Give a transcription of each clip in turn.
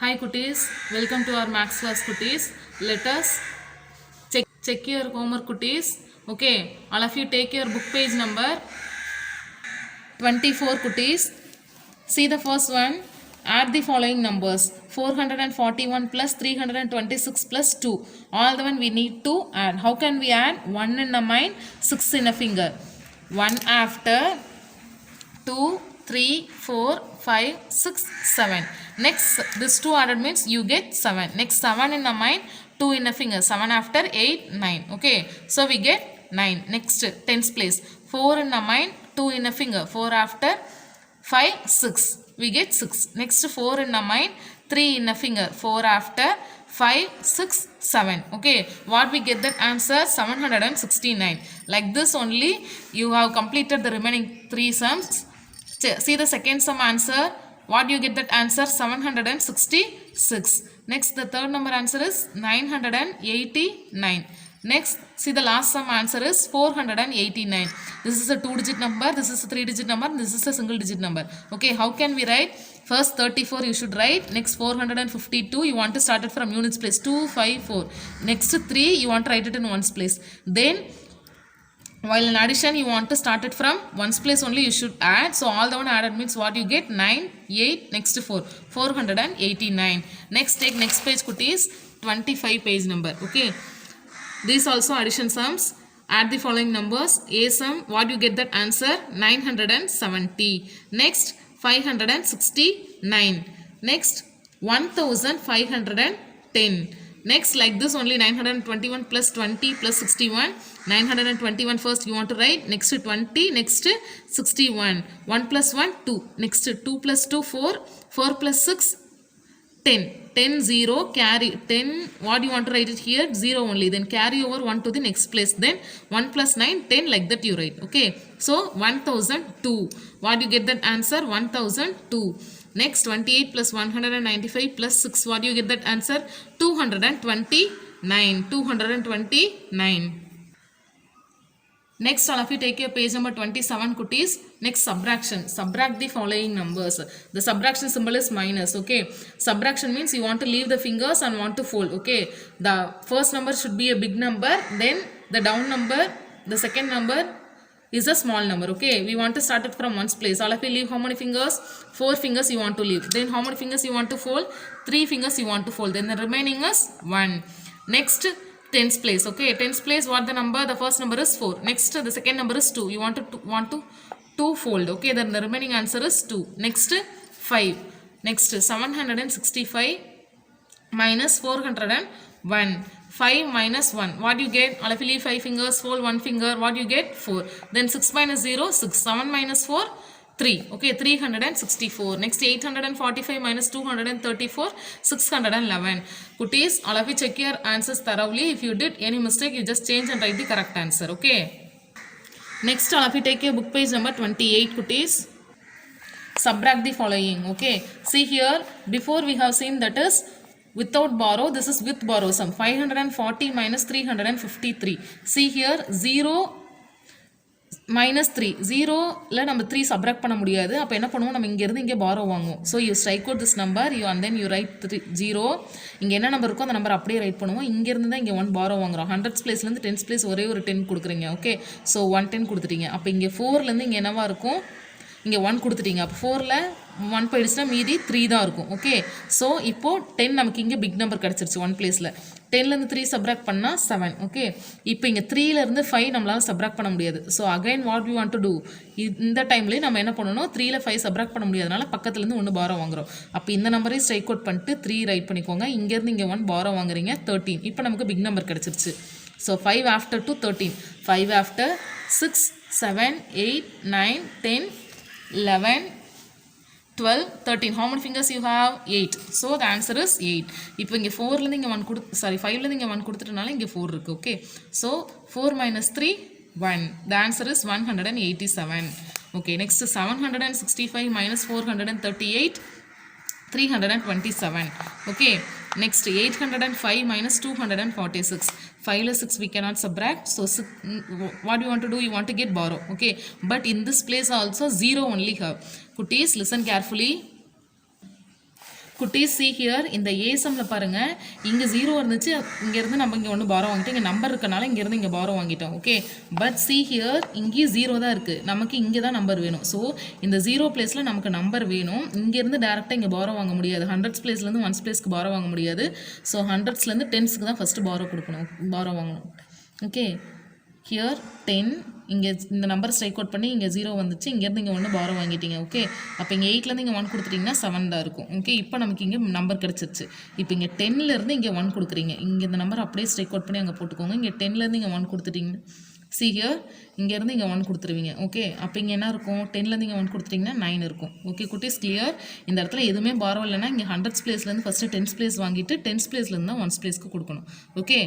Hi Kutis, welcome to our maths class Kutis. Let us check your homework Kutis. Okay, all of you take your book page number 24 Kutis. See the first one. Add the following numbers 441 plus 326 plus 2. All the one we need to add. How can we add? 1 in a mind, 6 in a finger. 1 after 2, 3, 4, 5, 6, 7. Next, this 2 added means you get 7. Next, 7 in the mind, 2 in a finger. 7 after 8, 9. Okay, so we get 9. Next, tens place. 4 in the mind, 2 in a finger. 4 after 5, 6. We get 6. Next, 4 in the mind, 3 in a finger. 4 after 5, 6, 7. Okay, what we get that answer? 769. Like this only you have completed the remaining 3 sums. See the second sum answer. What do you get that answer? 766. Next, the third number answer is 989. Next, see the last sum answer is 489. This is a 2-digit number, this is a 3-digit number, this is a single-digit number. Okay, how can we write? First 34 you should write. Next 452 you want to start it from units place. 2, 5, 4. Next 3 you want to write it in ones place. Then while in addition you want to start it from ones place only you should add. So all the one added means what you get? 9, 8, next 4. 489. Next take next page Kutis. 25 page number. Okay. These also addition sums. Add the following numbers. A sum, what you get that answer? 970. Next 569. Next 1510. Next like this only 921 plus 20 plus 61. 921 first you want to write. Next 20. Next 61. 1 plus 1 2. Next 2 plus 2 4. 4 plus 6 10. 10 0 carry 10. What you want to write it here? 0 only. Then carry over 1 to the next place. Then 1 plus 9 10 like that you write. Okay. So 1002. What you get that answer? 1002. Next 28 plus 195 plus 6. What do you get that answer? 229. 229. Next, all of you take your page number 27 Kutis. Next, subtraction. Subtract the following numbers. The subtraction symbol is minus. Okay. Subtraction means you want to leave the fingers and want to fold. Okay. The first number should be a big number. Then the down number, the second number is a small number. Okay. We want to start it from ones place. All of you leave how many fingers? 4 fingers you want to leave. Then how many fingers you want to fold? 3 fingers you want to fold. Then the remaining is 1. Next, tens place. Okay, tens place, what the number? The first number is 4. Next, the second number is 2. You want to 2 fold. Okay, then the remaining answer is 2. Next 5. Next 765 minus 401. 5 minus 1. What do you get? All of you leave 5 fingers, fold 1 finger. What do you get? 4. Then 6 minus 0, 6. 7 minus 4, 3. Okay, 364. Next 845 minus 234, 611. Kutis, all of you check your answers thoroughly. If you did any mistake, you just change and write the correct answer. Okay. Next, all of you take your book page number 28 Kutis. Subtract the following. Okay. See here, before we have seen that is without borrow, this is with borrow sum. 540 minus 353. See here, 0 minus 3. 0ல நம்ம 3 subtract பண்ண முடியாது. அப்போ என்ன பண்ணுவோம்? நம்ம இங்க இருந்து இங்க borrow வாங்குவோம். So you strike out this number, you and then you write 0. இங்க என்ன நம்பர் இருக்கோ அந்த நம்பர் அப்படியே ரைட் பண்ணுவோம். இங்க இருந்து தான் இங்க 1 borrow வாங்குறோம். 100s பிளேஸ்ல இருந்து 10s பிளேஸ் ஒரே ஒரு 10 கொடுக்குறீங்க. ஓகே. So 110 கொடுத்துட்டீங்க. அப்போ இங்க 4ல இருந்து இங்க என்னவா இருக்கும்? இங்கே 1 கொடுத்துட்டீங்க. அப்போ 4ல் 1 போயிடுச்சுன்னா மீதி 3 தான் இருக்கும். ஓகே. ஸோ இப்போது 10 நமக்கு இங்கே பிக் நம்பர் கிடச்சிருச்சு 1 பிளேஸில். 10லேருந்து 3 சப்ராக்ட் பண்ணால் 7. ஓகே. இப்போ இங்கே 3லேருந்து 5 நம்மளால் சப்ராக்ட் பண்ண முடியாது. So again what we want to do? இந்த டைம்லேயே நம்ம என்ன பண்ணணும்? 3ல் 5 சப்ராக்ட் பண்ண முடியாதனால பக்கத்துலேருந்து 1 பாரோ வாங்குறோம். அப்போ இந்த நம்பரையும் ஸ்ட்ரைக் அவுட் பண்ணிட்டு 3 ரைட் பண்ணிக்கோங்க. இங்கேருந்து இங்கே 1 பாரோ வாங்குறீங்க 13. இப்போ நமக்கு பிக் நம்பர் கிடச்சிருச்சு. So 5 after to 13. 5 after 6, 7, 8, 9, 10, 11, 12, 13. How many fingers you have? 8. So the answer is 8. இப்போ இங்கே 4லேருந்து இங்கே 1 சாரி 5லேருந்து இங்கே 1 கொடுத்துட்டனால இங்கே 4 இருக்குது. Okay. So 4 minus 3, 1. The answer is 187. Okay. Next 765 minus 438, 327. Okay. Next 805 minus 246. 5 plus 6 we cannot subtract. So what you want to do? You want to get borrow. Okay. But in this place also 0 only have. Kutis, listen carefully. குட்டீஸ் see here இந்த a sumல பாருங்க இங்க 0 இருந்துச்சு இங்க இருந்து நம்ம இங்க ஒன்னு பாரோ வாங்கிட்டோம் இங்க நம்பர் இருக்கனால இங்க இருந்து இங்க பாரோ வாங்கிட்டோம் ஓகே பட் see here இங்க 0 தான் இருக்கு நமக்கு இங்க தான் நம்பர் வேணும் சோ இந்த 0 பிளேஸ்ல நமக்கு நம்பர் வேணும் இங்க இருந்து டைரக்ட்டா இங்க பாரோ வாங்க முடியாது 100s பிளேஸ்ல இருந்து 1s பிளேஸ்க்கு பாரோ வாங்க முடியாது சோ 100ஸ்ல இருந்து 10ஸ்க்கு தான் ஃபர்ஸ்ட் பாரோ கொடுக்கணும் பாரோ வாங்கணும் ஓகே here 10 இங்கே இந்த நம்பர் ஸ்ட்ரைக் அவுட் பண்ணி இங்கே 0 வந்துச்சு இங்கேருந்து இங்கே 1 பாரோ வாங்கிட்டீங்க ஓகே அப்போ இங்கே 8லேருந்து இங்கே 1 கொடுத்துட்டிங்கன்னா 7 தான் இருக்கும் ஓகே இப்போ நமக்கு இங்கே நம்பர் கிடச்சிருச்சு இப்போ இங்கே 10லேருந்து இங்கே 1 கொடுக்குறீங்க இங்கே இந்த நம்பர் அப்படியே ஸ்ட்ரைக் அவுட் பண்ணி அங்கே போட்டுக்கோங்க இங்கே 10லேருந்து இங்கே 1 கொடுத்துட்டிங்க see here இங்கேருந்து இங்கே 1 கொடுத்துருவீங்க ஓகே அப்போ இங்கே என்ன இருக்கும் 10லேருந்து இங்கே 1 கொடுத்துட்டிங்கன்னா 9 இருக்கும் ஓகே குட்டீஸ் கிளியர் இந்த இடத்துல எதுவுமே பாரோ இல்லைன்னா இங்கே 100s பிளேஸ்லேருந்து ஃபஸ்ட்டு 10s பிளேஸ் வாங்கிட்டு 10s பிளேஸ்லேருந்து தான் 1s பிளேஸ்க்கு கொடுக்கணும் okay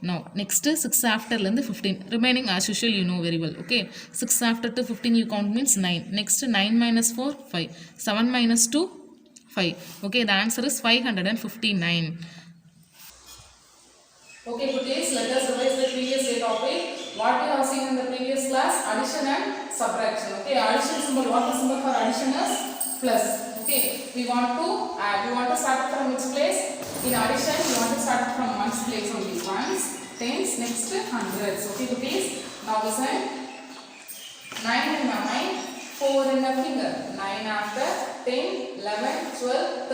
now next 6 after lende 15 remaining as usual you know very well okay 6 after to 15 you count means 9 next 9 minus 4 5 7 minus 2 5 okay the answer is 559 okay please let us revise the previous day topic what we have seen in the previous class addition and subtraction okay addition symbol what the symbol for addition is plus okay we want to add we want to start from which place in addition we want to start from ones place only ones tens next hundreds okay please now listen 9 in my mind 4 in the finger 9 after 10 11 12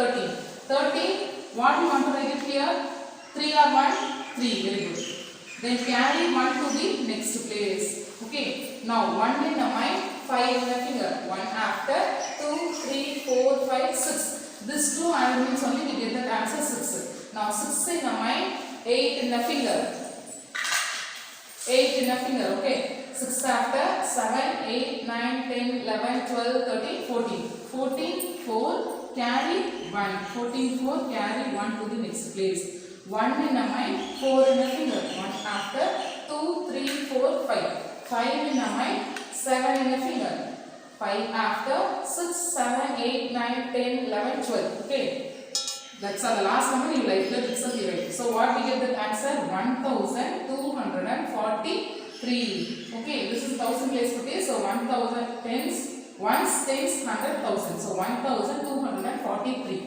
13 what we want to write it here 3 or 1 3 very good then carry 1 to the next place okay now 1 in the mind 5 in the finger 1 after 2 3 4 5 6 this 2 and means only we get that answer 6 now 6 in the mind 8 in the finger 8 in the finger okay 6 after 7 8 9 10 11 12 13 14 4 carry 1 14 4 carry 1 to the next place 1 in the mind 4 in the finger 1 after 2 3 4 5 in the mind 7 in the finger 5 after 6 7 8 9 10 11 12 okay that's all the last number you like that itself you write so what we get the answer 1243 okay this is 1000 place okay so 1000 tens ones tens 100,000 so 1243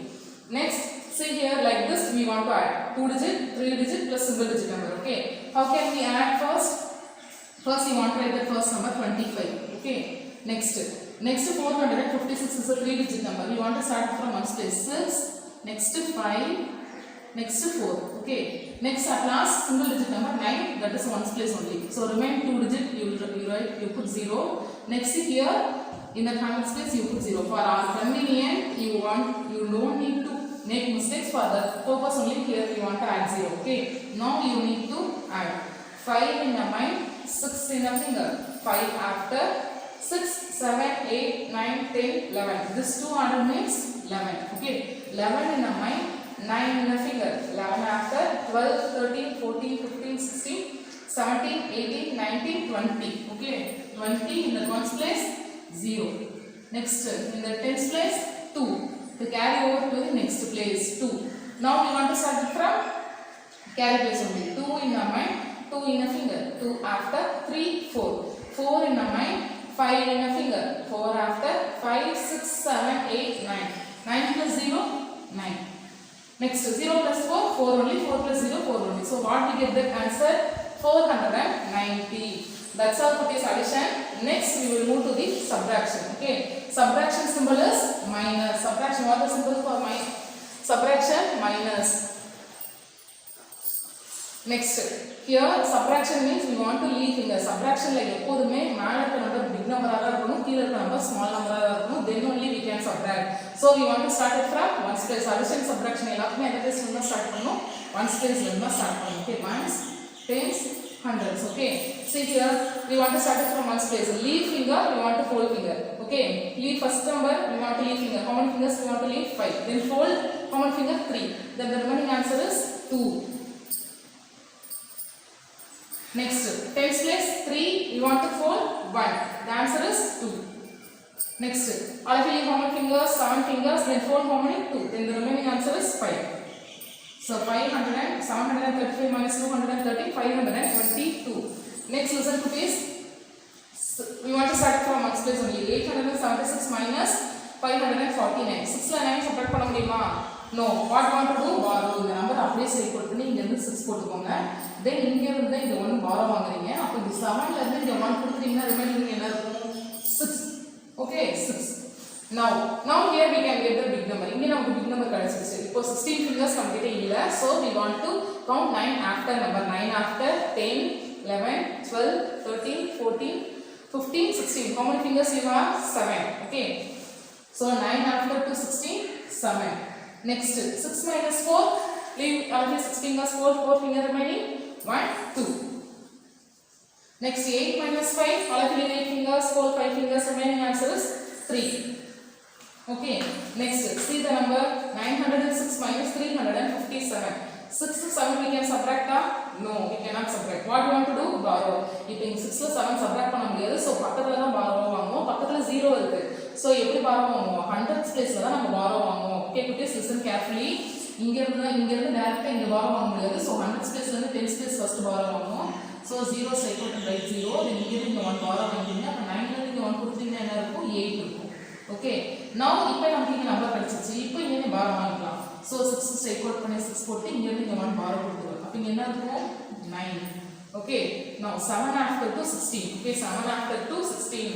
next see here like this we want to add 2 digit 3 digit plus single digit number okay how can we add first you want to write the first number 25 okay next 456 is a 3 digit number we want to start from one place 6 next 5 next 4 okay next at last single digit number 9 that is ones place only so remain 2 digit you write you put 0 next here in the hundreds place you put 0 for our convenient you don't need to make mistakes for the purpose only here you want to add 0 okay now you need to add 5 in the mind 6 in the finger 5 after 6 7 8 9 10 11 this 2 order means 11 okay 11 in the mind 9 in the finger 11 after 12 13 14 15 16 17 18 19 20 okay 20 in the ones place 0 next in the tens place 2 to carry over to the next place 2 now we want to start it from carry place only 2 in the mind 2 in the finger 2 after 3 4 in the mind 5 in the finger 4 after 5 6 7 8 9 9 plus 0 9 next 0 plus 4 4 only 4 plus 0 4 only so what we get the answer 490 that's all for this addition next we will move to the subtraction okay subtraction symbol is minus subtraction what the symbol for minus subtraction minus next here subtraction means we want to leave in the subtraction like எப்போதுமே மேல இருக்க number big number ஆ இருக்கணும் கீழ இருக்க number small number ஆ இருக்கணும் then only we can subtract so we want to start it from ones place addition subtraction எல்லாமே எந்த place ல ஸ்டார்ட் பண்ணனும் ones place ல இருந்து ஸ்டார்ட் பண்ணனும் okay ones tens hundreds okay see here we want to start it from ones place leave finger we want to fold finger okay leave first number we want to leave finger how many fingers we want to leave 5 then fold how many finger 3 then the remaining answer is 2 next tens place 3 you want to fold 1 the answer is 2 next all of you leave how many fingers 7 fingers then fold how many 2 then the remaining answer is 5 so 735 minus 230 522 next listen to this so we want to start from ones place only 876 minus 549 6 ல 9 subtract பண்ண முடியுமா No, what you want to do? Borrow. இந்த number அப்படியே சரி போட்டு இங்க இருந்து 6 போட்டுக்கோங்க. Then இங்க இருந்து இந்த 1 borrow வாங்குறீங்க. அப்ப இந்த 7ல இருந்து இந்த 1 கொடுத்தீங்கன்னா ரிமைனிங் என்ன இருக்கும்? 6. Okay, 6. Now here we can get the big number. இங்க நமக்கு big number கிடைச்சிருச்சு. இப்போ 16 fingers நம்மகிட்ட இல்ல. So we want to count 9 after number. 9 after 10, 11, 12, 13, 14, 15, 16. How many fingers you have? 7. Okay. So 9 after to 16, 7. Next 6 minus 4. Leave already 6 fingers, 4 finger remaining. 1, 2. Next 8 minus 5. Already 8 fingers, 5 fingers remaining. Answer is 3. Okay. Next see the number 906 minus 357. 6 to 7 we can subtract. No, we cannot subtract. What you want to do? Borrow. இப்போ 6 ல 7 subtract பண்ண முடியாது. So பக்கத்துல தான் borrow வாங்குவோம். பக்கத்துல 0 இருக்கு. So எப்படி borrow வாங்குவோம்? 100s பிளேஸ்ல தான் நம்ம borrow வாங்குவோம். Okay, please listen carefully. இங்க இருந்து டைரக்ட்டா இங்க borrow வாங்க முடியாது. So 100s பிளேஸ்ல இருந்து 10s பிளேஸ் first borrow வாங்குவோம். So 0 is equal to write 0. Then இங்க இருந்து 1 borrow வாங்குவீங்க. அப்ப 9 ல இருந்து 1 கொடுத்தீங்கன்னா என்ன இருக்கும்? 8 இருக்கும். Okay. Now இப்போ நமக்கு இங்க நம்பர் கிடைச்சிருச்சு. இப்போ இங்க நீ borrow வாங்கிக்கலாம். So 6 is equal பண்ணி 6 போட்டு இங்க இருந்து 1 borrow கொடுத்துருவோம். அப்ப இங்க என்ன இருக்கும்? 9. Okay. Now 7 after to 16. Okay, 7 after to 16.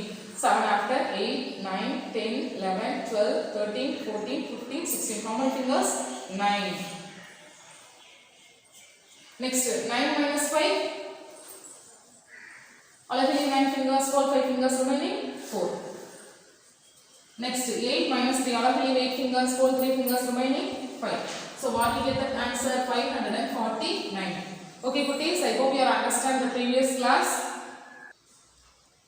7 after 8, 9, 10, 11, 12, 13, 14, 15, 16. How many fingers? 9. Next 9 minus 5. Already 9 fingers, 5 fingers remaining. 4. Next 8 minus 3. Already 8 fingers, 3 fingers remaining. 5. So what you get the answer? 549. Okay, Kutis, I hope you understand the previous class.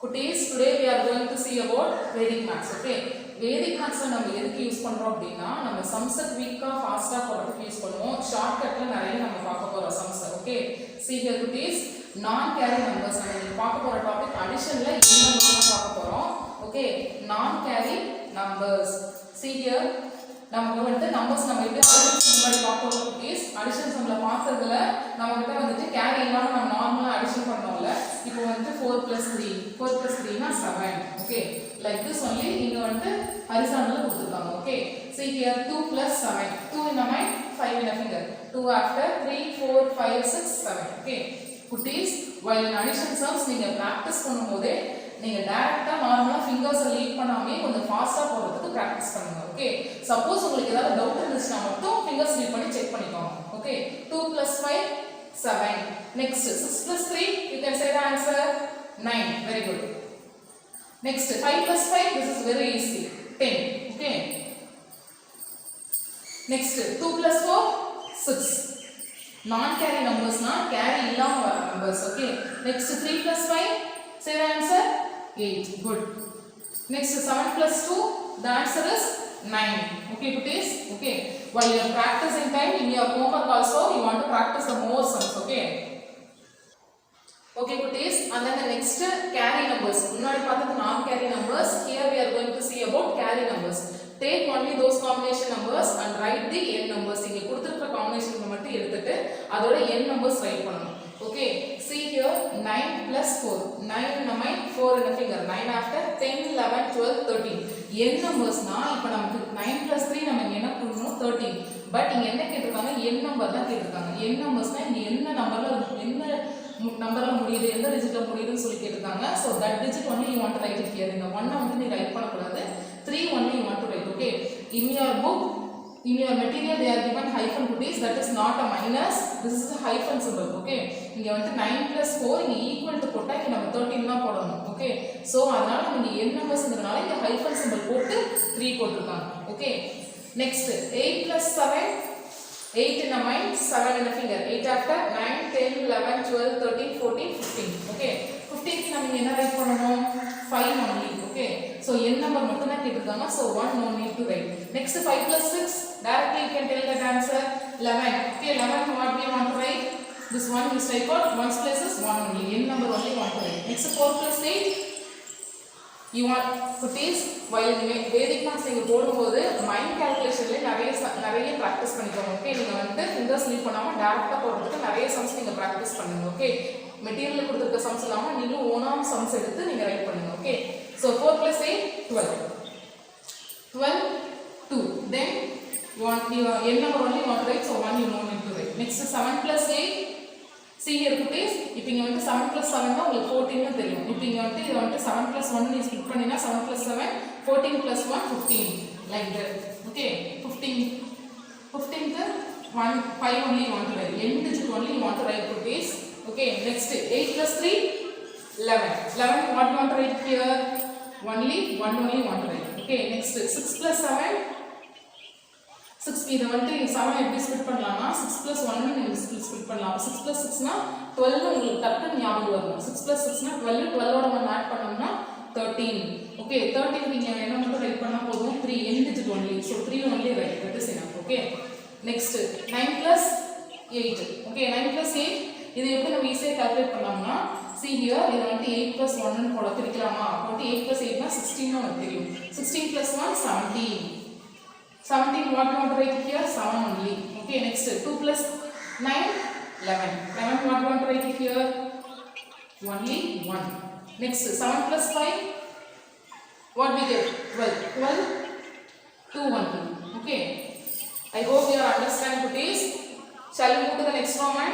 Kutis, today we are going to see about Vedic maths. Okay, Vedic maths நம்ம எதுக்கு use பண்றோம் அப்படினா நம்ம sums குயிக்கா ஃபாஸ்டா போறதுக்கு use பண்ணுவோம். ஷார்ட்கட்ல நிறைய நம்ம பார்க்க போறோம் sums. Okay, see here Kutis, நான் கேரி நம்பர்ஸ் நம்ம பார்க்க போற டாபிக் அடிஷன்ல இந்த நம்பர்ஸ் பார்க்க போறோம். Okay, நான் கேரி நம்பர்ஸ். See here நமக்கு வந்து நம்பர்ஸ் நம்ம எப்படி அடிஷன் முன்னாடி பார்ப்போம் Kutis. அடிஷன் சம்ல பார்த்ததுல நமக்கிட்ட வந்துட்டு கேரி இல்லாம நம்ம நார்மலா அடிஷன் பண்ணோம்ல. இப்போ வந்து 4 + 3 4 + 3 னா 7. Okay, like this only இங்க வந்து ஹரிசாண்டல்ல கொடுத்திருக்காங்க. Okay, see here 2 + 7. 2 in a mind, 5 in a finger. 2 after 3 4 5 6 7. Okay, Kutis, while in addition sums நீங்க practice பண்ணும்போது நீங்க டைரக்ட்டா நார்மலா ஃபிங்கர்ஸ் லீட் பண்ணாமே கொஞ்சம் ஃபாஸ்டா போறதுக்கு பிராக்டீஸ் பண்ணுங்க. ஓகே, சப்போஸ் உங்களுக்கு ஏதாவது டவுட் இருந்துச்சுனா மட்டும் ஃபிங்கர்ஸ் லீட் பண்ணி செக் பண்ணிக்கோங்க. Okay, 2 + 5 7. Next 6 + 3 you can say the answer 9. Very good. Next 5 + 5, this is very easy, 10. Okay, next 2 + 4 6. non carry numbers na carry illama vara numbers. Okay, next 3 + 5, say the answer 8. Good. Next 7 + 2, the answer is 9. Okay, Kutis. Okay, while you are practicing time in your homework also you want to practice the more sums. Okay, okay Kutis, and then the next carry numbers. முன்னாடி பார்த்தது non carry numbers. Here we are going to see about carry numbers. Take only those combination numbers and write the n numbers. இங்க கொடுத்திருக்கிற combination மட்டும் எடுத்துட்டு அதோட n numbers write பண்ணனும். Okay, see here 9 + 4. 9 in a mind, 4 in a finger. 9 after 10 11 12 13. n numbers na இப்போ நமக்கு 9 + 3 நம்ம என்ன பண்ணனும்? 13. பட் இங்க என்ன கேட்டிருக்காங்க? n நம்பர் தான் கேட்டிருக்காங்க. n நம்பர்ஸ்னா இங்க என்ன நம்பர்ல முடியுது, எந்த டிஜிட்ல முடியுதுன்னு சொல்லி கேட்டிருக்காங்க. So that digit only you want to write it here. இந்த 1 வந்து நீ ரைட் பண்ண கூடாது. 3 only you want to write. Okay, in your book, in your material they are given hyphen Kutis, that is not a minus, this is a hyphen symbol. Okay, இங்க வந்து 9 + 4 இங்க equal to போட்டா இங்க நம்ம 13 தான் போடணும். Okay, so அதனால நீங்க n நம்பர்ஸ்ங்கறனால இங்க hyphen symbol போட்டு 3 போட்டுருக்காங்க. Okay, next 8 + 7, 8 in a mind, 7 in a finger. 8 after 9 10 11 12 13 14 15. Okay, 15 க்கு நம்ம என்ன ரைட் பண்ணனும்? 5 only. Okay, so n number மட்டும் தான் கேட்டிருக்காங்க. So 1 no need to write. Next 5 + 6, directly you can tell that answer 11. Okay, 11 what we want to write? This one you strike out, one's place is 1 only. n number only want to write. Next 4 + 8, you want Kutis, while Vedic maths நீங்க போடும்போது mind கால்குலேஷன்ல நிறைய practice பண்ணிக்கோங்க. Okay, நீங்க வந்து fingers lead பண்ணாம டைரக்ட்டா போடுறதுக்கு நிறைய சம்ஸ் நீங்க பிராக்டீஸ் பண்ணுங்க. ஓகே, மெட்டீரியல் கொடுத்திருக்க சம்ஸ் இல்லாம நீங்களும் ஓனாம் சம்ஸ் எடுத்து நீங்க ரைட் பண்ணுங்க. Okay, so 4 + 8 12. 12 2, then n number only you want to write, so 1 you don't need to write. Next 7 plus 8. See here குட்டீஸ், இப்போ இங்க வந்து 7 plus 7 தான் உங்களுக்கு 14 னு தெரியும். இப்போ இங்க வந்து இது வந்து 7 plus 1 நீ ஸ்ப்ளிட் பண்ணினா 7 plus 7 14 plus 1 15 like that. Okay, 15 க்கு 1 5 only you want to write. N digit only you want to write குட்டீஸ். Okay, next 8 plus 3 11 what you want to write here? Only 1 only you want to write. Okay, next 6 plus 7 6 இத வந்து 7 எப்படி split பண்ணலாம்னா 6 plus 1 னு நீங்க split பண்ணலாம். 6 plus 6 னா 12 உங்களுக்கு டக்குன்னு ஞாபகம் வரும். 6 plus 6 னா 12 12 ஓட 1 ஆட் பண்ணோம்னா 13. ஓகே 13 நீங்க என்ன மட்டும் ரைட் பண்ணா போதும் 3 n digit only. So 3 only write, that is enough. Okay, next 9 plus 8. Okay, 9 plus 8 இது எப்படி நம்ம ஈஸியா கால்குலேட் பண்ணலாம்னா see here இது வந்து 8 plus 1 னு போட பிரிக்கலாமா. அப்போ 8 plus 8 னா 16 னு நமக்கு தெரியும். 16 plus 1 17. 17 what you want to write here? 7 only. Okay, next 2 plus 9 11 what you want to write here? Only 1. Next 7 plus 5 what we get? 12 2 only. Okay, I hope you are understand kutis. Shall we move to the next Roman?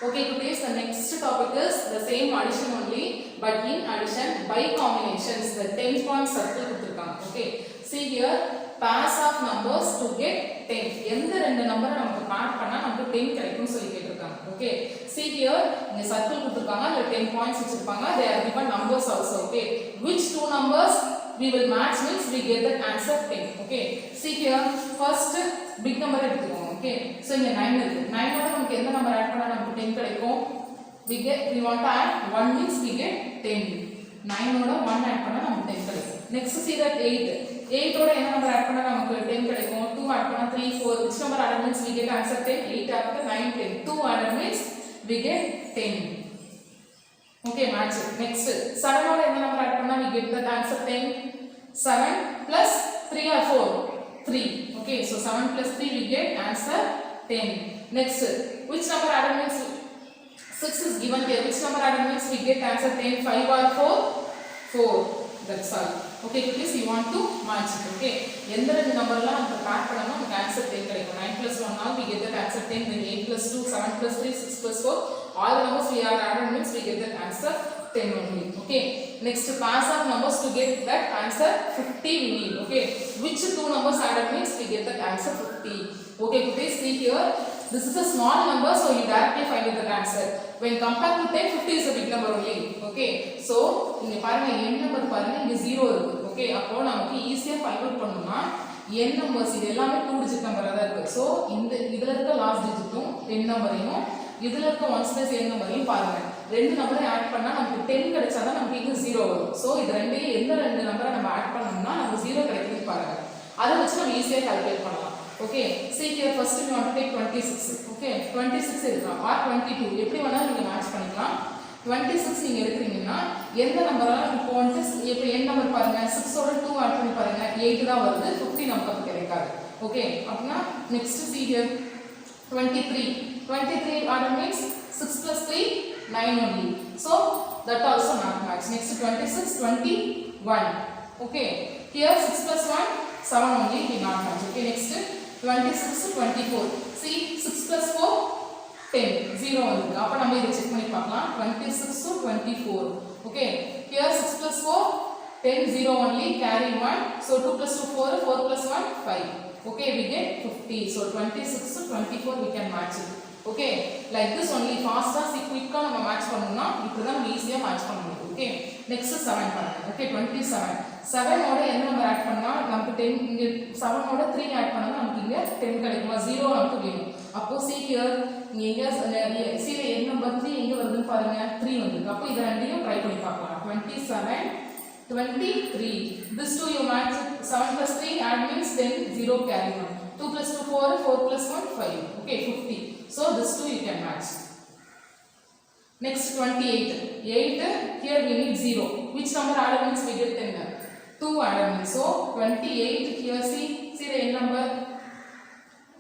Okay kutis, the next topic is the same addition only, but in addition by combinations. The 10 point circle கொடுத்திருக்காங்க. Okay, see here pairs of numbers to get 10. எந்த ரெண்டு நம்பரை நமக்கு பேர் பண்ணா நமக்கு 10 கிடைக்கும்னு சொல்லி கேட்டிருக்காங்க. Okay, see here இங்க சர்க்கிள் கொடுத்திருக்காங்க, அதுல 10 பாயிண்ட்ஸ் வச்சிருப்பாங்க. They are given numbers also. Okay, which two numbers we will match means we get the answer 10. Okay, see here first big number எடுத்துக்கோங்க. Okay, so இங்க 9 இருக்கு. 9 ஓட நமக்கு எந்த நம்பர் ஆட் பண்ணா நமக்கு 10 கிடைக்கும்? We want to add 1 means we get 10. 9 ஓட 1 ஆட் பண்ணா நமக்கு 10 கிடைக்கும். Next see that 8 ஓட என்ன நம்பர் ஆட் பண்ணா நமக்கு 10 கிடைக்கும்? 2 ஆட் பண்ணா 3 4. Which number added means we get answer 10? 8 after 9 10. 2 added means we get 10. Okay, match it. Next 7 ஓட என்ன நம்பர் ஆட் பண்ணா we get that answer 10? 7 plus 3 or 4? 3. Okay, so 7 plus 3 we get answer 10. Next which number added means 6 is given here. Which number added means we get answer 10? 5 or 4? 4. That's all. Okay, please you want to match it. Okay, எந்த ரெண்டு நம்பர்லாம் நம்ம பேர் பண்ணனும் நமக்கு answer 10 கிடைக்கும். 9 plus 1 now we get that answer 10. Then 8 plus 2 7 plus 3 6 plus 4 all the numbers we are added means we get that answer 10 only. Okay, next pairs of numbers to get that answer 50 we need. Okay, which two numbers added means we get that answer 50. Okay, please see here this is a small number, so you directly find out the answer. When compared to 10, 50 is a big number only. Okay, so இங்க பாருங்க n number பாருங்க இங்க 0 இருக்கு. Okay, அப்போ நமக்கு ஈஸியா find out பண்ணனும்னா n numbers இது எல்லாமே 2 digit நம்பரா தான் இருக்கு. So இந்த இதுல இருக்க லாஸ்ட் டிஜிட்டும் n நம்பரையும் இதுல இருக்க 1 plus n நம்பரையும் பாருங்க. ரெண்டு நம்பரை ஆட் பண்ணா நமக்கு 10 கிடைச்சா தான் நமக்கு இங்க 0 வரும். So இது ரெண்டையும் எந்த ரெண்டு நம்பரை நம்ம ஆட் பண்ணோம்னா நமக்கு 0 கிடைக்குதுன்னு பாருங்க. அதை வச்சு நம்ம ஈஸியா கால்குலேட் பண்ணலாம். Okay, see here first we want to take 26. Okay, 26 எடுக்கலாம் or 22 எப்படி வேணாலும் நீங்க மேட்ச் பண்ணிக்கலாம். 26 நீங்க எடுக்கிறீங்கன்னா எந்த நம்பரால இப்போ வந்து இப்போ n நம்பர் பாருங்க 6 ஓட 2 ஆட் பண்ணி பாருங்க 8 தான் வருது. 50 நமக்கு கிடைக்காது. Okay, அப்படினா next see here 23 order means 6 plus 3 9 only. So that also not match. Next 26 21. Okay, here 6 plus 1 7 only we not match. Okay, next 26 to 24. See 6 plus 4 10 0 வந்து அப்ப நம்ம இத செக் பண்ணி பார்க்கலாம். 26 to 24. Okay, here 6 plus 4 10 0 only carry 1. So 2 plus 2 4 4 plus 1 5. Okay, we get 50. So 26 to 24 we can match it. Okay, like this only fast quick நம்ம match பண்ணனும்னா இப்படி தான் நம்ம ஈஸியா மேட்ச் பண்ண முடியும். Okay, next 7 பாருங்க. Okay, 27 7 ஓட என்ன நம்பர் ஆட் பண்ணா நமக்கு 10 இங்க 7 ஓட 3 ஆட் பண்ணா நமக்கு இங்க 10 கிடைக்குமா 0 நமக்கு வேணும். அப்போ see here இங்க see n நம்பர் 3 எங்க வருதுன்னு பாருங்க 3 வந்திருக்கு. அப்போ இத ரெண்டையும் ட்ரை பண்ணி பார்க்கலாம். 27 23 this two you match 7 plus 3 add means 10 0 carry 1 2 plus 2 4 4 plus 1 5. Okay, 50. So this two you can match. Next 28 here we need 0. Which number added means we get 10? 2 added means so 28 here see the n number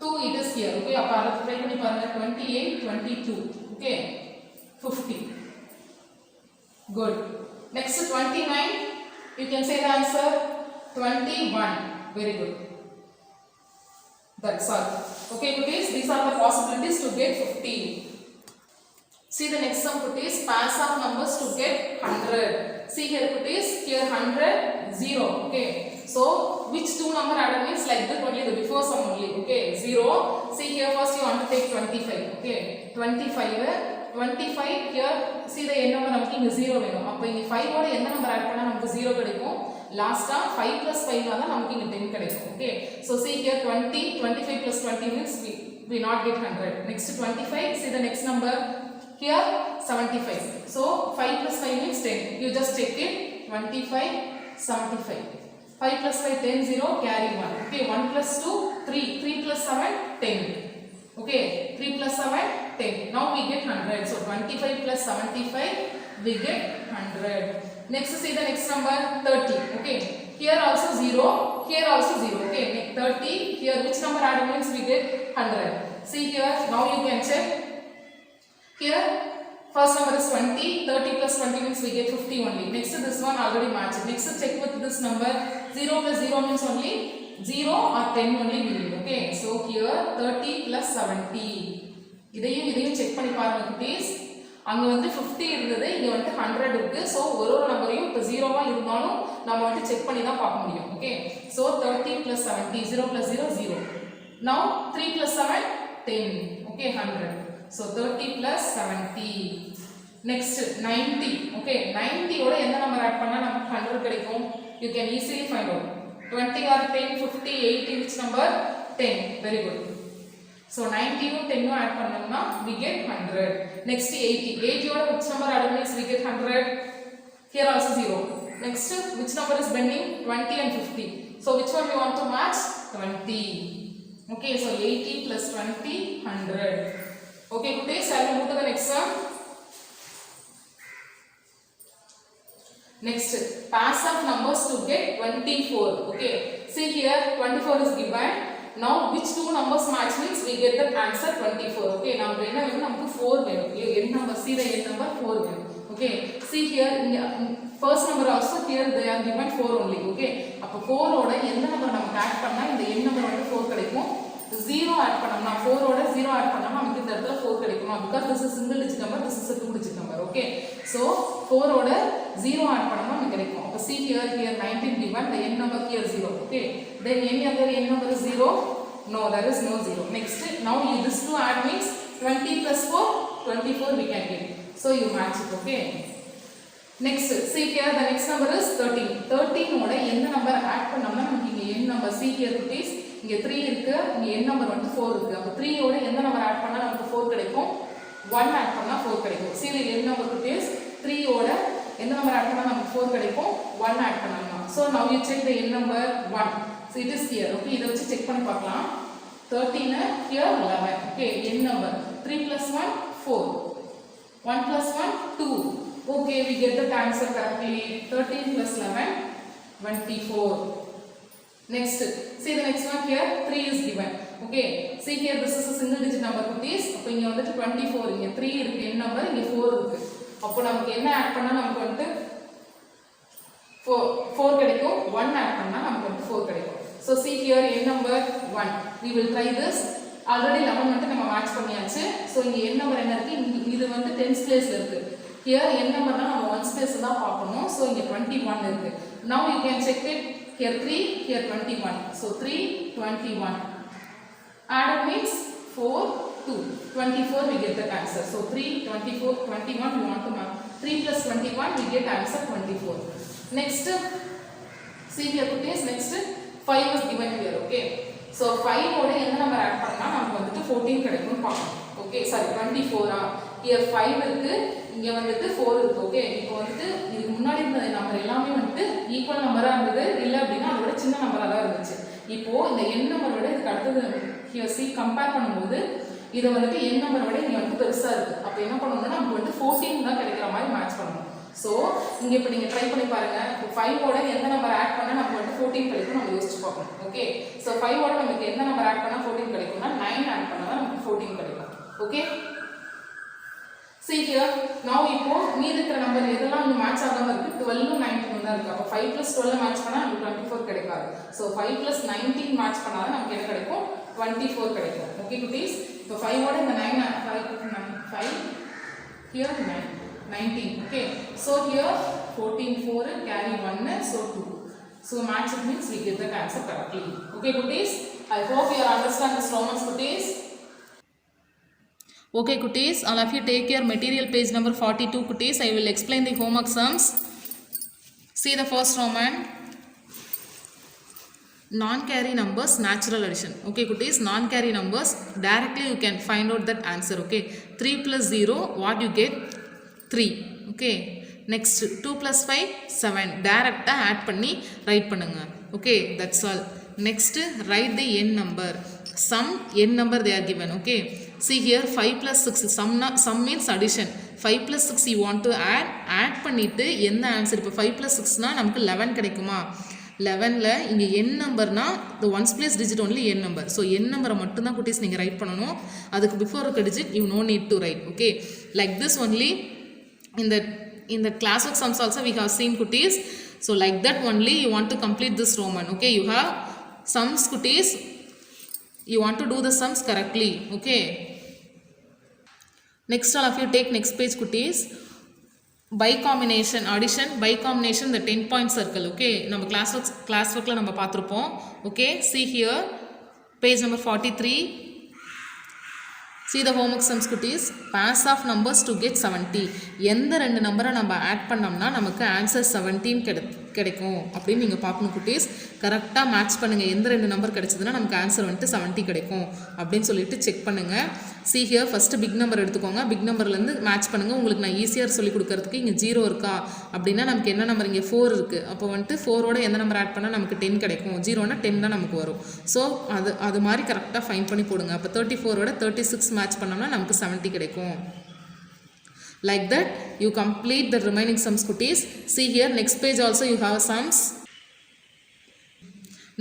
2 it is here. Okay, appo adha try panni parunga 28 22. Okay, 50. Good. Next 29 you can say the answer 21. Very good. That's all. Okay, cuties, these are the possibilities to get 15. See the next sum, cuties, pass of numbers to get 100. See here, cuties, here 100, 0. Okay, so which two number added means like that only, the before sum only. Okay, 0. See here, first you want to take 25. Okay, 25 here, see the n number நமக்கு இங்க 0 வேணும். அப்ப இங்க 5 ஓட எந்த number add பண்ணா நமக்கு 0 கிடைக்கும்? லாஸ்டா 5 plus 5 தான் நமக்கு இங்க 10 கிடைக்கும். Okay, so see here 20, 25 plus 20 means we not get 100. Next 25, see the next number here 75. So 5 plus 5 means 10. You just check it. 25, 75. 5 plus 5, 10, 0, carry 1. Okay, 1 plus 2, 3. 3 plus 7, 10. Okay, 3 plus 7, 10. Now we get 100. So 25 plus 75, we get 100. Next, see the next number 30. Okay, here also 0, here also 0. Okay, 30, here which number added means we get 100. See here, now you can check. Here, first number is 20, 30 plus 20 means we get 50 only. Next, this one already matched. Next, check with this number. 0 plus 0 means only 0 or 10 only we need. Okay, so here 30 plus 70. இதையும் check பண்ணி பாருங்க குட்டீஸ். அங்க வந்து 50 இருந்தது, இங்க வந்து 100 இருக்கு. சோ ஒரு நம்பரையும் இப்ப 0வா இருந்தாலும் நாம வந்து செக் பண்ணி தான் பார்க்க முடியும். Okay, so 30 plus 70, 0 plus 0, 0. Now 3 plus 7, 10. Okay, 100. So 30 plus 70. Next 90. Okay, 90 ஓட எந்த நம்பர் ஆட் பண்ணா நமக்கு 100 கிடைக்கும்? You can easily find out. 20 or 10, 50, 80, which number? 10. Very good. So 90 யும் 10 யும் ஆட் பண்ணோம்னா we get 100. Next 80. 80 ஓட which number added means we get 100. Here also 0. Next, which number is bending? 20 and 50. So which one we want to match? 20. Okay, so 80 plus 20, 100. Okay, good day. Shall we move to the next one? Next, pass of numbers to get 24. Okay, see here 24 is given. Now which two numbers match means we get the answer 24. Okay, now என்ன வேணும்? நமக்கு 4 வேணும். n number, see the n number 4 வேணும். Okay, see here first number also here they are given 4 only. Okay, அப்ப 4 ஓட எந்த number நமக்கு add பண்ணா இந்த n number வந்து 4 கிடைக்கும்? 0 ஆட் பண்ணோம்னா 4 ஓட 0 ஆட் பண்ணா நமக்கு இந்த இடத்துல 4 கிடைக்குமா? because this is single digit number, this is a two digit number. Okay, so 4 ஓட 0 ஆட் பண்ணா நமக்கு கிடைக்கும். அப்ப see here 19 given, the n number here 0. Okay, then any other n number is 0? No, there is no 0. Next, now this two add means 20 plus 4, 24 we can get. So you match it. Okay, next, see here the next number is 13. 13 ஓட எந்த number add பண்ணோம்னா நமக்கு இங்க n number, see here please, இங்க 3 இருக்கு, இங்க n number வந்து 4 இருக்கு. அப்ப 3 ஓட எந்த நம்பர் ஆட் பண்ணா நமக்கு 4 கிடைக்கும்? 1 ஆட் பண்ணா 4 கிடைக்கும். see the n number please, 3 ஓட எந்த நம்பர் ஆட் பண்ணா நமக்கு 4 கிடைக்கும்? 1 ஆட் பண்ணலாம். so now you check the n number 1. so it is here. okay, இத வச்சு செக் பண்ணி பார்க்கலாம். 13 here 11. okay, n number 3 plus 1, 4. 1 plus 1, 2. okay, we get the answer correctly. 13 plus 11, 24. Next, see the next one here 3 is given. okay, see here this is a single digit number please. அப்ப இங்க வந்து 24, இங்க 3 இருக்கு n number, இங்க 4 இருக்கு. அப்போ நமக்கு என்ன ஆட் பண்ணா நமக்கு வந்து 4 கிடைக்கும். 1 ஆட் பண்ணா நமக்கு வந்து 4 கிடைக்கும். so see here n number 1. we will try this. already 11 வந்து நம்ம மேட்ச் பண்ணியாச்சு. so இங்க n number என்ன இருக்கு? இது வந்து 10th placeல இருக்கு. here n numberனா நம்ம 1th place தான் பார்க்கணும். so இங்க 21 இருக்கு. now you can check it. here 3, here 21. so 3, 21. added means 4, 2. 24 we get the answer. so 3, 24, 21 we want to mark. 3 plus 21 we get answer 24. Next, see here please. Next 5 is given here. okay, so 5 ஓட எந்த number add பண்ணா நமக்கு வந்து 14 கிடைக்கும்னு பார்க்கணும். okay, sorry 24 here 5 இருக்கு, இங்க வந்து 4 இருக்கு. okay, இப்போ வந்து இதுக்கு முன்னாடி இருந்த நம்பர் எல்லாமே வந்து ஈக்குவல் நம்பரா இருந்தது, இல்ல அப்படினா அதோட சின்ன நம்பரா தான் இருந்துச்சு. இப்போ இந்த n நம்பரோட இதுக்கு அடுத்து here see கம்பேர் பண்ணும்போது இது வந்து n நம்பரோட இங்க வந்து பெருசா இருக்கு. அப்ப என்ன பண்ணனும்னா நமக்கு வந்து 14 தான் கிடைக்கிற மாதிரி மேட்ச் பண்ணனும். சோ இங்க இப்ப நீங்க ட்ரை பண்ணி பாருங்க. 5 ஓட எந்த நம்பர் ஆட் பண்ணா நமக்கு வந்து 14 கிடைக்கும் நம்ம யோசிச்சு பார்க்கணும். ஓகே, சோ 5 ஓட நமக்கு எந்த நம்பர் ஆட் பண்ணா 14 கிடைக்கும்னா 9 ஆட் பண்ணா நமக்கு 14 கிடைக்கும். ஓகே, see here now இப்போ மீதி இருக்கிற நம்பர் எதெல்லாம் இங்க மேட்ச் ஆகாம இருக்கு? 12 உம் 19 தான் இருக்கு. அப்ப 5 + 12 மேட்ச் பண்ணா நமக்கு 24 கிடைக்காது. சோ 5 + 19 மேட்ச் பண்ணா நமக்கு என்ன கிடைக்கும்? 24 கிடைக்கும். ஓகே குட்டீஸ், இப்போ 5 ஓட இந்த 9 5 here 9 19. Okay, so here 14 4 carry 1 so 2. So match it means we get that answer correctly. Okay kutis, I hope you understand this Romans kutis. Okay kutis, all of you take your material page number 42 kutis. I will explain the homework sums. See the first Roman. Non-carry numbers, natural addition. Okay kutis, non-carry numbers, directly you can find out that answer. Okay, 3 plus 0, what you get? 3. Okay, next 2 plus 5, 7. Direct add பண்ணி write பண்ணுங்க. Okay, that's all. Next, write the n number. Sum, n number they are given. Okay, see here 5 plus 6, sum means addition. 5 plus 6 you want to add பண்ணிட்டு என்ன answer? இப்போ 5 plus 6 னா நமக்கு 11 கிடைக்குமா? 11ல இங்கே n நம்பர்னா the ones place digit only n number. So n நம்பரை மட்டும்தான் குட்டீஸ் நீங்கள் ரைட் பண்ணணும். அதுக்கு பிஃபோர் இருக்க digit you no need to write. Okay, like this only in the classwork sums also we have seen kutis. So like that only you want to complete this Roman. Okay, you have sums kutis, you want to do the sums correctly. Okay, next all of you take next page kutis. By combination addition, by combination the 10 point circle. Okay, நம்ம classworkல நம்ம பார்த்திருப்போம். Okay, see here page number 43. See the homework sums kutis. Pass of numbers to get 70. எந்த ரெண்டு நம்பரை நம்ம add பண்ணோம்னா நமக்கு answer 17 கிடைக்கும் அப்படின்னு நீங்கள் பார்க்கணும் குட்டீஸ். கரெக்டாக மேட்ச் பண்ணுங்கள். எந்த ரெண்டு நம்பர் கிடைச்சதுன்னா நமக்கு ஆன்சர் வந்துட்டு 70 கிடைக்கும் அப்படின்னு சொல்லிட்டு செக் பண்ணுங்கள். See here first pick number எடுத்துக்கோங்க. பிக் நம்பர்லேருந்து மேட்ச் பண்ணுங்கள். உங்களுக்கு நான் ஈஸியாக சொல்லி கொடுக்கறதுக்கு இங்கே 0 இருக்கா அப்படின்னா நமக்கு என்ன நம்பர் இங்கே 4 இருக்குது. அப்போ வந்துட்டு 4ஓட எந்த நம்பர் ஆட் பண்ணால் நமக்கு 10 கிடைக்கும். 0னா 10 தான் நமக்கு வரும். ஸோ அது மாதிரி கரெக்டாக ஃபைன் பண்ணி போடுங்க. அப்போ 34ஓட 36 மேட்ச் பண்ணோம்னா நமக்கு 70 கிடைக்கும். Like that you complete the remaining sums kutis. See here next page also you have sums.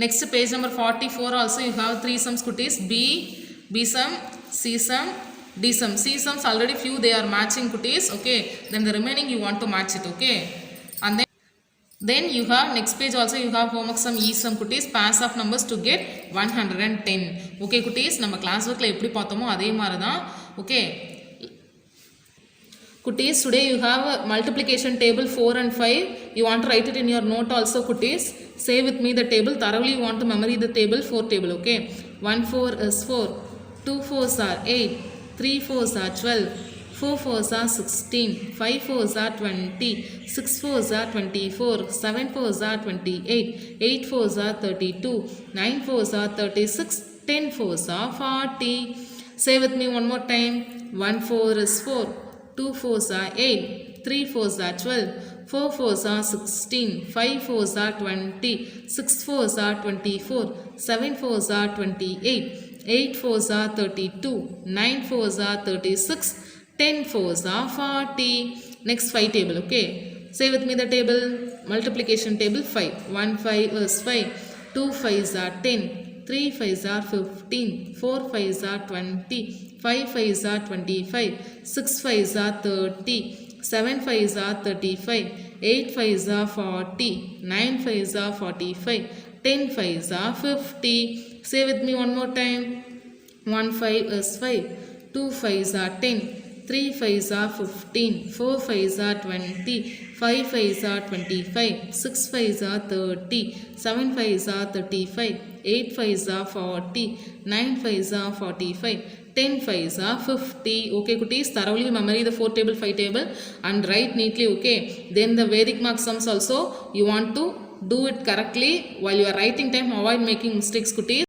Next page number 44 also you have 3 sums kutis. B sum, C sum, D sum. C sums already few they are matching kutis. Okay, then the remaining you want to match it. Okay, and then you have next page also you have homework sum E sum kutis. Pass of numbers to get 110. Okay kutis, நம்ம class workல எப்படி பார்த்தோமோ அதே மாதிரி தான். Okay kutis, today you have a multiplication table 4 and 5. You want to write it in your note also kutis. Say with me the table. Thoroughly you want to memory the table, 4 table. Okay, 1 4 is 4, 2 4s are 8, 3 4s are 12, 4 4s are 16, 5 4s are 20, 6 4s are 24, 7 4s are 28, 8 4s are 32, 9 4s are 36, 10 4s are 40. Say with me one more time. 1 4 is 4, 2 4s are 8, 3 4s are 12, 4 4s are 16, 5 4s are 20, 6 4s are 24, 7 4s are 28, 8 4s are 32, 9 4s are 36, 10 4s are 40. Next 5 table. Okay, say with me the table. Multiplication table 5. 1 5 is 5, 2 5s are 10, 3 5s are 15, 4 5s are 20, 5 5s are 25, 6 5s are 30, 7 5s are 35, 8 5s are 40, 9 5s are 45, 10 5s are 50. Say with me one more time. 1 5 is 5, 2 5s are 10, 3 5s are 15, 4 5s are 20, 5 5s are 25, 6 5s are 30, 7 5s are 35, 8 5s are 40, 9 5s are 45, 10 5s are 50. Okay kutis, thoroughly memory the 4 table 5 table and write neatly. Okay, then the Vedic mark sums also you want to do it correctly. While you are writing time avoid making mistakes kutis.